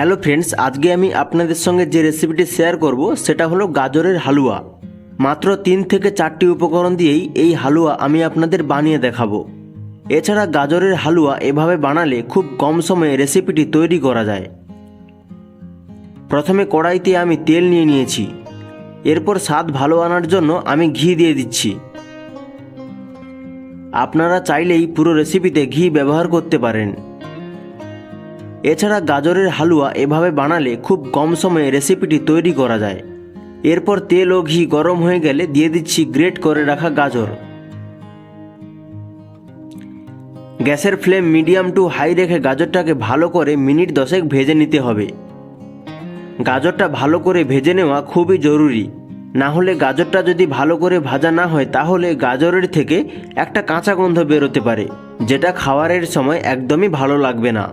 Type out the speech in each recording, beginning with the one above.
Hello friends, আজকে আমি আপনাদের সঙ্গে যে রেসিপিটি শেয়ার করব সেটা হলো গাজরের হালুয়া। মাত্র 3 থেকে 4টি উপকরণ দিয়েই এই হালুয়া আমি আপনাদের বানিয়ে দেখাবো। এছাড়া গাজরের হালুয়া এভাবে বানালে খুব কম সময়ে রেসিপিটি তৈরি করা যায়। প্রথমে কড়াইতে আমি তেল নিয়ে নিয়েছি। এরপর স্বাদ ভালো আনার জন্য আমি ঘি দিয়ে দিচ্ছি। আপনারা চাইলেই পুরো রেসিপিতে ঘি ব্যবহার করতে পারেন। এছাড়া গাজরের হালুয়া এভাবে বানালে খুব কম সময়ে রেসিপিটি তৈরি করা যায়। এরপর তেল ও ঘি গরম হয়ে গেলে দিয়ে দিচ্ছি গ্রেট করে রাখা গাজর। গ্যাসের ফ্লেম মিডিয়াম টু হাই রেখে গাজরটাকে ভালো করে মিনিট 10 ভেজে নিতে হবে। গাজরটা ভালো করে ভেজে নেওয়া খুবই জরুরি, না হলে গাজরটা যদি ভালো করে ভাজা না হয় তাহলে গাজরের থেকে একটা কাঁচা গন্ধ বেরোতে পারে, যেটা খাওয়ারের সময় একদমই ভালো লাগবে না।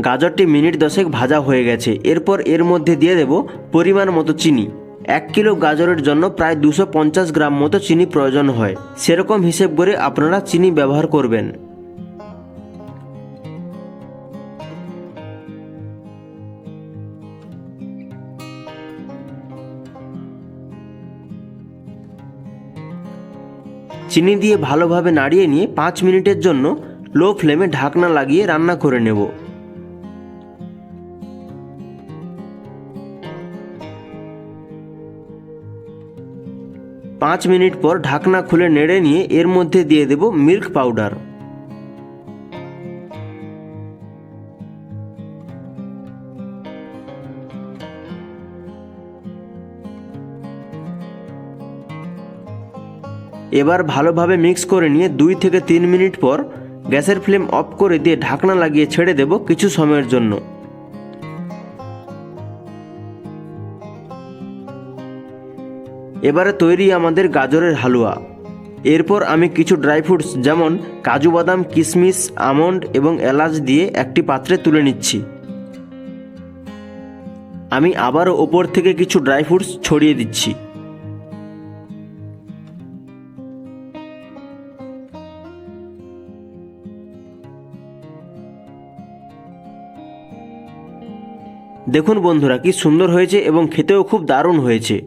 গাজরটি মিনিট 10 ভাজা হয়ে গেছে। এরপর এর মধ্যে দিয়ে দেব পরিমাণ মতো চিনি। 1 কিলো গাজরের জন্য প্রায় 250 গ্রাম মতো চিনি প্রয়োজন হয়, সেরকম হিসেব করে আপনারা চিনি ব্যবহার করবেন। চিনি দিয়ে ভালোভাবে নাড়িয়ে নিয়ে 5 মিনিটের জন্য লো ফ্লেমে ঢাকনা লাগিয়ে রান্না করে নেব। পাঁচ মিনিট পর ঢাকনা খুলে নেড়ে নিয়ে এর মধ্যে দিয়ে দেব মিল্ক পাউডার। এবার ভালোভাবে মিক্স করে নিয়ে 2 থেকে 3 মিনিট পর গ্যাসের ফ্লেম অফ করে দিয়ে ঢাকনা লাগিয়ে ছেড়ে দেব কিছু সময়ের জন্য। এবারে তৈরি আমাদের গাজরের হালুয়া। এরপর আমি কিছু ড্রাই ফ্রুটস যেমন কাজু বাদাম, কিশমিশ, আমন্ড এবং এলাচ দিয়ে একটি পাত্রে তুলে নিচ্ছি। আমি আবারও ওপর থেকে কিছু ড্রাই ফ্রুটস ছড়িয়ে দিচ্ছি। দেখুন বন্ধুরা, কি সুন্দর হয়েছে এবং খেতেও খুব দারুণ হয়েছে।